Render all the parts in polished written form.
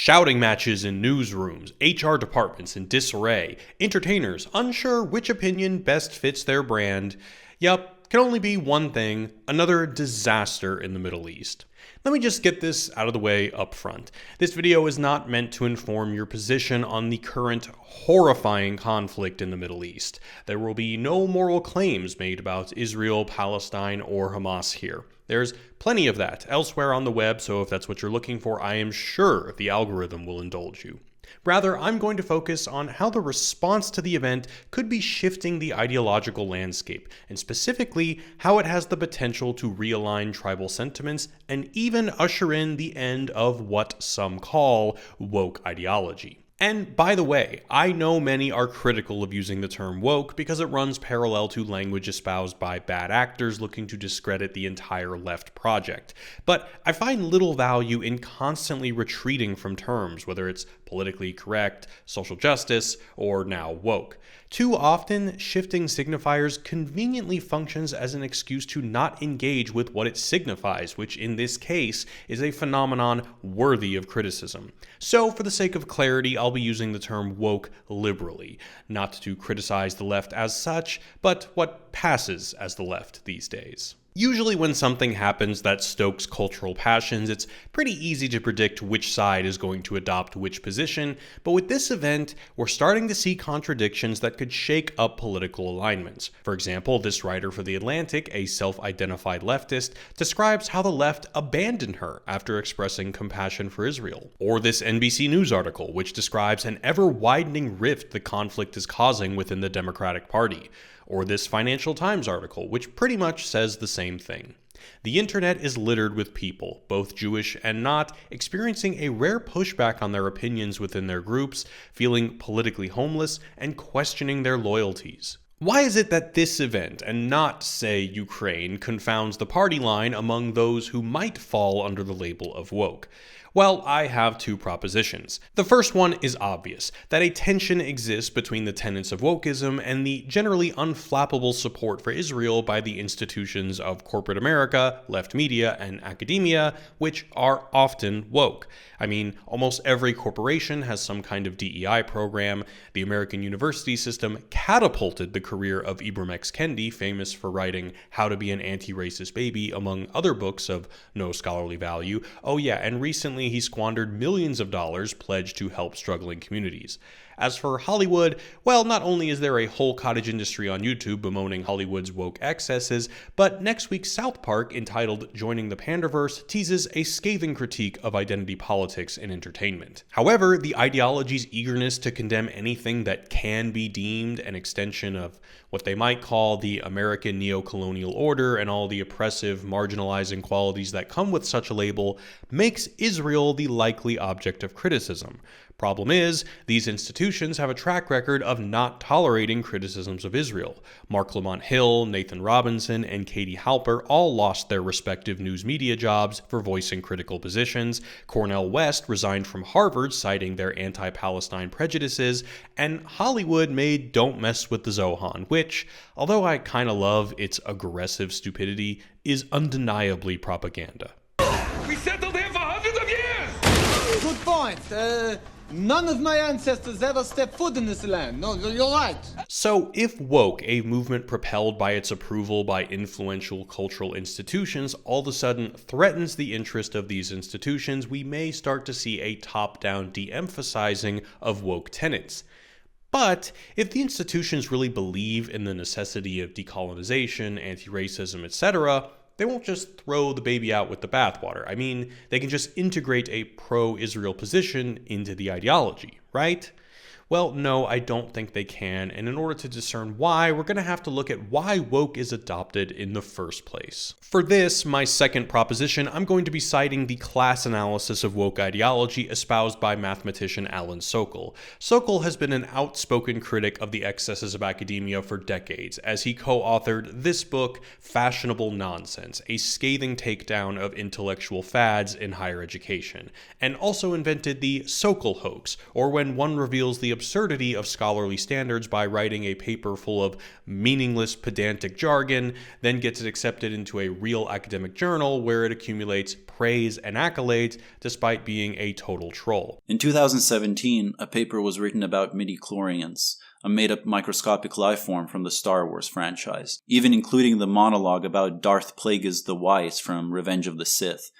Shouting matches in newsrooms, HR departments in disarray, entertainers unsure which opinion best fits their brand. Yup, can only be one thing: another disaster in the Middle East. Let me just get this out of the way up front. This video is not meant to inform your position on the current horrifying conflict in the Middle East. There will be no moral claims made about Israel, Palestine, or Hamas here. There's plenty of that elsewhere on the web, so if that's what you're looking for, I am sure the algorithm will indulge you. Rather, I'm going to focus on how the response to the event could be shifting the ideological landscape, and specifically how it has the potential to realign tribal sentiments and even usher in the end of what some call woke ideology. And by the way, I know many are critical of using the term woke because it runs parallel to language espoused by bad actors looking to discredit the entire left project. But I find little value in constantly retreating from terms, whether it's politically correct, social justice, or now woke. Too often, shifting signifiers conveniently functions as an excuse to not engage with what it signifies, which in this case is a phenomenon worthy of criticism. So, for the sake of clarity, I'll be using the term woke liberally, not to criticize the left as such, but what passes as the left these days. Usually when something happens that stokes cultural passions, it's pretty easy to predict which side is going to adopt which position, but with this event, we're starting to see contradictions that could shake up political alignments. For example, this writer for The Atlantic, a self-identified leftist, describes how the left abandoned her after expressing compassion for Israel. Or this NBC News article, which describes an ever-widening rift the conflict is causing within the Democratic Party. Or this Financial Times article, which pretty much says the same thing. The internet is littered with people, both Jewish and not, experiencing a rare pushback on their opinions within their groups, feeling politically homeless, and questioning their loyalties. Why is it that this event, and not, say, Ukraine, confounds the party line among those who might fall under the label of woke? Well, I have two propositions. The first one is obvious, that a tension exists between the tenets of wokeism and the generally unflappable support for Israel by the institutions of corporate America, left media, and academia, which are often woke. I mean, almost every corporation has some kind of DEI program. The American university system catapulted the career of Ibram X. Kendi, famous for writing How to Be an Anti-Racist Baby, among other books of no scholarly value. Oh yeah, and recently he squandered millions of dollars pledged to help struggling communities. As for Hollywood, well, not only is there a whole cottage industry on YouTube bemoaning Hollywood's woke excesses, but next week's South Park, entitled Joining the Panderverse, teases a scathing critique of identity politics in entertainment. However, the ideology's eagerness to condemn anything that can be deemed an extension of what they might call the American neo-colonial order and all the oppressive, marginalizing qualities that come with such a label makes Israel the likely object of criticism. Problem is, these institutions have a track record of not tolerating criticisms of Israel. Mark Lamont Hill, Nathan Robinson, and Katie Halper all lost their respective news media jobs for voicing critical positions. Cornel West resigned from Harvard citing their anti-Palestine prejudices, and Hollywood made Don't Mess with the Zohan, which, although I kinda love its aggressive stupidity, is undeniably propaganda. We settled here for hundreds of years! Good point. None of my ancestors ever stepped foot in this land. No, you're right. So if woke, a movement propelled by its approval by influential cultural institutions, all of a sudden threatens the interest of these institutions, we may start to see a top-down de-emphasizing of woke tenets. But if the institutions really believe in the necessity of decolonization, anti-racism, etc., they won't just throw the baby out with the bathwater. I mean, they can just integrate a pro-Israel position into the ideology, right? Well, no, I don't think they can, and in order to discern why, we're going to have to look at why woke is adopted in the first place. For this, my second proposition, I'm going to be citing the class analysis of woke ideology espoused by mathematician Alan Sokal. Sokal has been an outspoken critic of the excesses of academia for decades, as he co-authored this book, Fashionable Nonsense, a scathing takedown of intellectual fads in higher education, and also invented the Sokal hoax, or when one reveals the absurdity of scholarly standards by writing a paper full of meaningless, pedantic jargon, then gets it accepted into a real academic journal where it accumulates praise and accolades despite being a total troll. In 2017, a paper was written about midichlorians, a made-up microscopic life form from the Star Wars franchise, even including the monologue about Darth Plagueis the Wise from Revenge of the Sith.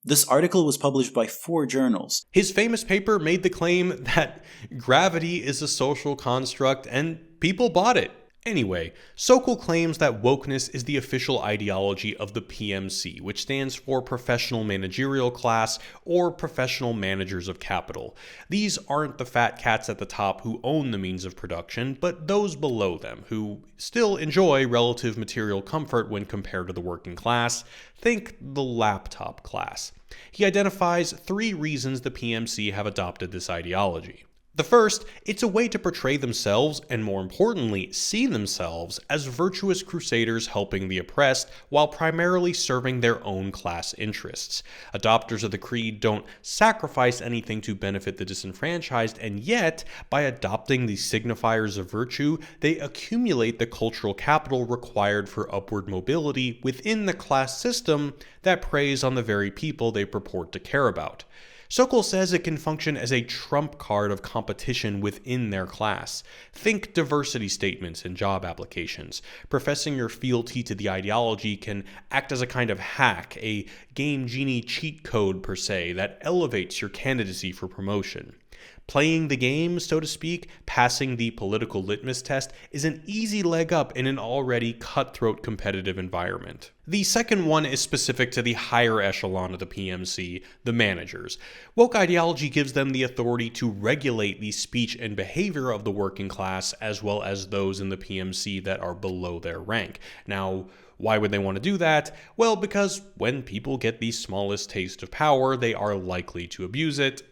This article was published by 4 journals. His famous paper made the claim that gravity is a social construct, and people bought it. Anyway, Sokol claims that wokeness is the official ideology of the PMC, which stands for Professional Managerial Class, or Professional Managers of Capital. These aren't the fat cats at the top who own the means of production, but those below them, who still enjoy relative material comfort when compared to the working class. Think the laptop class. He identifies 3 reasons the PMC have adopted this ideology. The first, it's a way to portray themselves, and more importantly, see themselves as virtuous crusaders helping the oppressed while primarily serving their own class interests. Adopters of the creed don't sacrifice anything to benefit the disenfranchised, and yet, by adopting these signifiers of virtue, they accumulate the cultural capital required for upward mobility within the class system that preys on the very people they purport to care about. Sokol says it can function as a trump card of competition within their class. Think diversity statements in job applications. Professing your fealty to the ideology can act as a kind of hack, a Game Genie cheat code per se, that elevates your candidacy for promotion. Playing the game, so to speak, passing the political litmus test, is an easy leg up in an already cutthroat competitive environment. The second one is specific to the higher echelon of the PMC, the managers. Woke ideology gives them the authority to regulate the speech and behavior of the working class, as well as those in the PMC that are below their rank. Now, why would they want to do that? Well, because when people get the smallest taste of power, they are likely to abuse it.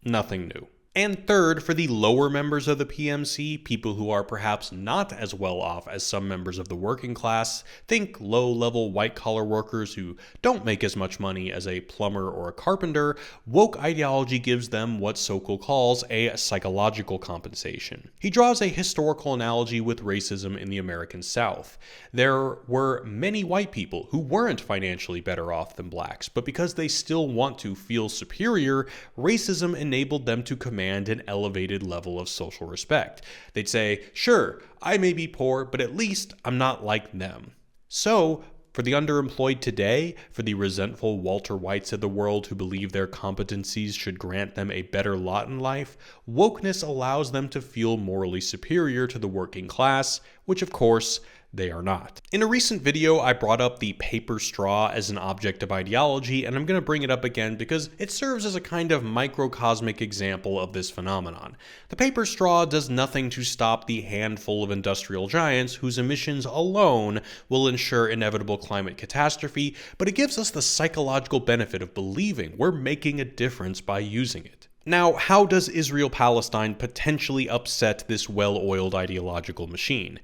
Nothing new. And third, for the lower members of the PMC, people who are perhaps not as well off as some members of the working class, think low-level white-collar workers who don't make as much money as a plumber or a carpenter, woke ideology gives them what Sokol calls a psychological compensation. He draws a historical analogy with racism in the American South. There were many white people who weren't financially better off than blacks, but because they still want to feel superior, racism enabled them to command an elevated level of social respect. They'd say, sure, I may be poor, but at least I'm not like them. So, for the underemployed today, for the resentful Walter Whites of the world who believe their competencies should grant them a better lot in life, wokeness allows them to feel morally superior to the working class, which of course, they are not. In a recent video, I brought up the paper straw as an object of ideology, and I'm going to bring it up again because it serves as a kind of microcosmic example of this phenomenon. The paper straw does nothing to stop the handful of industrial giants whose emissions alone will ensure inevitable climate catastrophe, but it gives us the psychological benefit of believing we're making a difference by using it. Now, how does Israel-Palestine potentially upset this well-oiled ideological machine?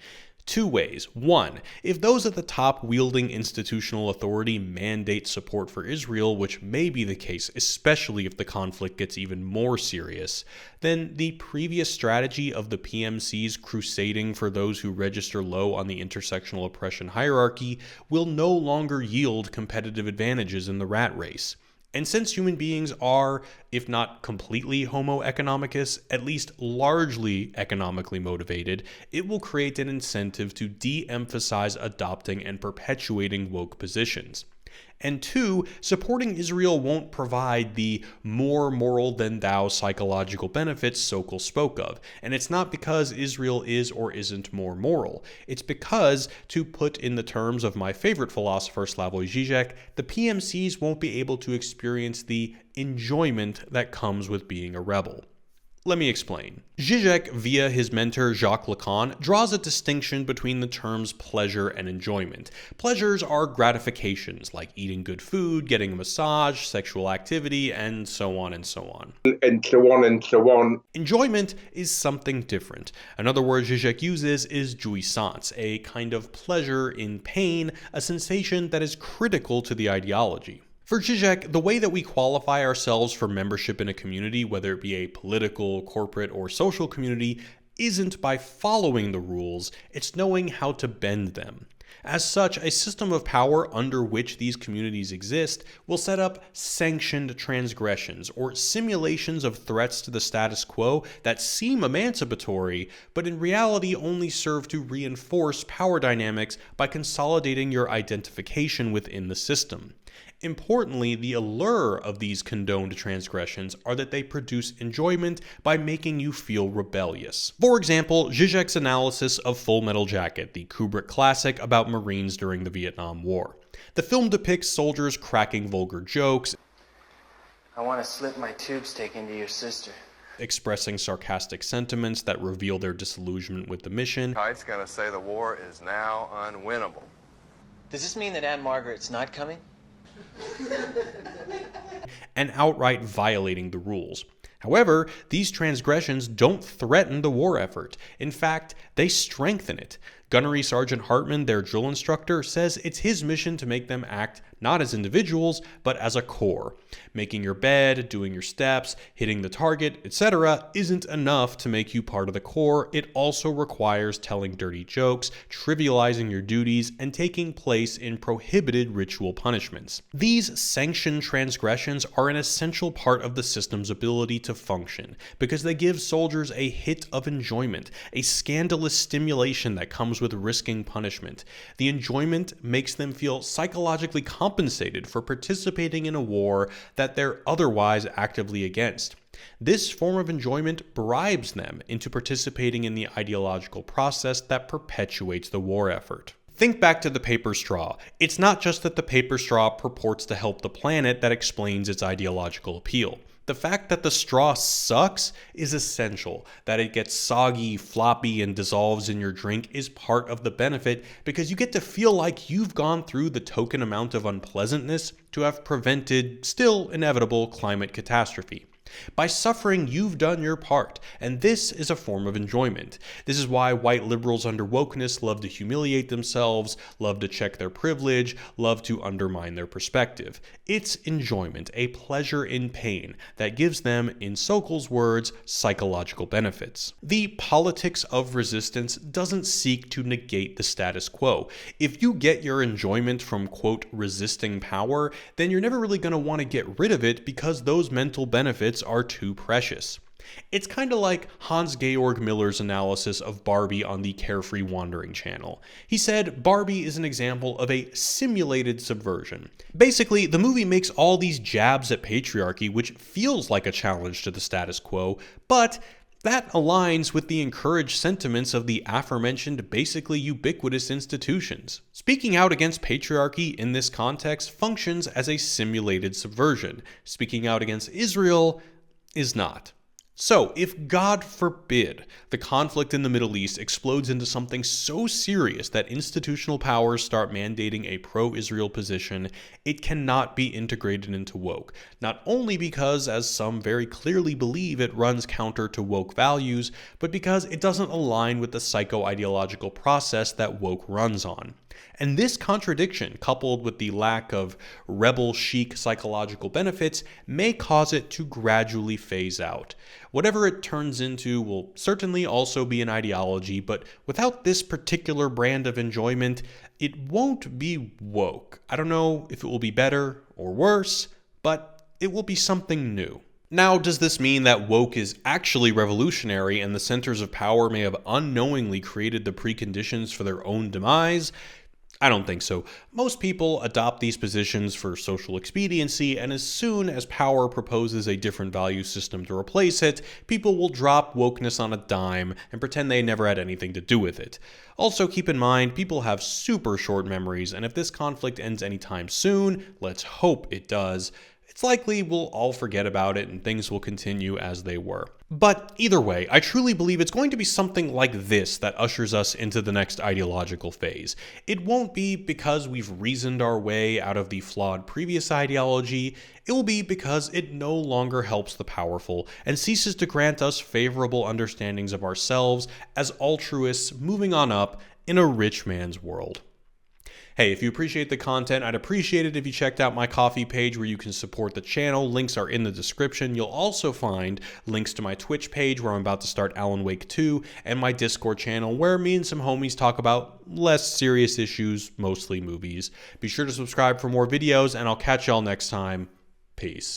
2 ways. 1, if those at the top wielding institutional authority mandate support for Israel, which may be the case, especially if the conflict gets even more serious, then the previous strategy of the PMC's crusading for those who register low on the intersectional oppression hierarchy will no longer yield competitive advantages in the rat race. And since human beings are, if not completely homo economicus, at least largely economically motivated, it will create an incentive to de-emphasize adopting and perpetuating woke positions. And 2, supporting Israel won't provide the more moral than thou psychological benefits Sokol spoke of. And it's not because Israel is or isn't more moral. It's because, to put in the terms of my favorite philosopher Slavoj Žižek, the PMCs won't be able to experience the enjoyment that comes with being a rebel. Let me explain. Žižek, via his mentor Jacques Lacan, draws a distinction between the terms pleasure and enjoyment. Pleasures are gratifications, like eating good food, getting a massage, sexual activity, and so on and so on. And so on and so on. Enjoyment is something different. Another word Žižek uses is jouissance, a kind of pleasure in pain, a sensation that is critical to the ideology. For Zizek, the way that we qualify ourselves for membership in a community, whether it be a political, corporate, or social community, isn't by following the rules, it's knowing how to bend them. As such, a system of power under which these communities exist will set up sanctioned transgressions or simulations of threats to the status quo that seem emancipatory, but in reality only serve to reinforce power dynamics by consolidating your identification within the system. Importantly, the allure of these condoned transgressions are that they produce enjoyment by making you feel rebellious. For example, Zizek's analysis of Full Metal Jacket, the Kubrick classic about Marines during the Vietnam War. The film depicts soldiers cracking vulgar jokes, I want to slip my tube stick into your sister. expressing sarcastic sentiments that reveal their disillusionment with the mission, Kite's gonna say the war is now unwinnable. Does this mean that Aunt Margaret's not coming? and outright violating the rules. However, these transgressions don't threaten the war effort. In fact, they strengthen it. Gunnery Sergeant Hartman, their drill instructor, says it's his mission to make them act not as individuals, but as a corps. Making your bed, doing your steps, hitting the target, etc. isn't enough to make you part of the corps. It also requires telling dirty jokes, trivializing your duties, and taking place in prohibited ritual punishments. These sanctioned transgressions are an essential part of the system's ability to function, because they give soldiers a hit of enjoyment, a scandalous stimulation that comes with risking punishment. The enjoyment makes them feel psychologically compensated for participating in a war that they're otherwise actively against. This form of enjoyment bribes them into participating in the ideological process that perpetuates the war effort. Think back to the paper straw. It's not just that the paper straw purports to help the planet that explains its ideological appeal. The fact that the straw sucks is essential. That it gets soggy, floppy, and dissolves in your drink is part of the benefit, because you get to feel like you've gone through the token amount of unpleasantness to have prevented still inevitable climate catastrophe. By suffering, you've done your part, and this is a form of enjoyment. This is why white liberals under wokeness love to humiliate themselves, love to check their privilege, love to undermine their perspective. It's enjoyment, a pleasure in pain, that gives them, in Sokol's words, psychological benefits. The politics of resistance doesn't seek to negate the status quo. If you get your enjoyment from, quote, resisting power, then you're never really going to want to get rid of it because those mental benefits are too precious. It's kind of like Hans-Georg Miller's analysis of Barbie on the Carefree Wandering channel. He said Barbie is an example of a simulated subversion. Basically, the movie makes all these jabs at patriarchy, which feels like a challenge to the status quo, but that aligns with the encouraged sentiments of the aforementioned basically ubiquitous institutions. Speaking out against patriarchy in this context functions as a simulated subversion. Speaking out against Israel is not. So, if God forbid the conflict in the Middle East explodes into something so serious that institutional powers start mandating a pro-Israel position, it cannot be integrated into woke. Not only because, as some very clearly believe, it runs counter to woke values, but because it doesn't align with the psycho-ideological process that woke runs on. And this contradiction, coupled with the lack of rebel chic psychological benefits, may cause it to gradually phase out. Whatever it turns into will certainly also be an ideology, but without this particular brand of enjoyment, it won't be woke. I don't know if it will be better or worse, but it will be something new. Now, does this mean that woke is actually revolutionary and the centers of power may have unknowingly created the preconditions for their own demise? I don't think so. Most people adopt these positions for social expediency, and as soon as power proposes a different value system to replace it, people will drop wokeness on a dime and pretend they never had anything to do with it. Also, keep in mind, people have super short memories, and if this conflict ends anytime soon, let's hope it does, it's likely we'll all forget about it and things will continue as they were. But either way, I truly believe it's going to be something like this that ushers us into the next ideological phase. It won't be because we've reasoned our way out of the flawed previous ideology. It will be because it no longer helps the powerful and ceases to grant us favorable understandings of ourselves as altruists moving on up in a rich man's world. Hey, if you appreciate the content, I'd appreciate it if you checked out my Ko-fi page where you can support the channel. Links are in the description. You'll also find links to my Twitch page where I'm about to start Alan Wake 2 and my Discord channel where me and some homies talk about less serious issues, mostly movies. Be sure to subscribe for more videos, and I'll catch y'all next time. Peace.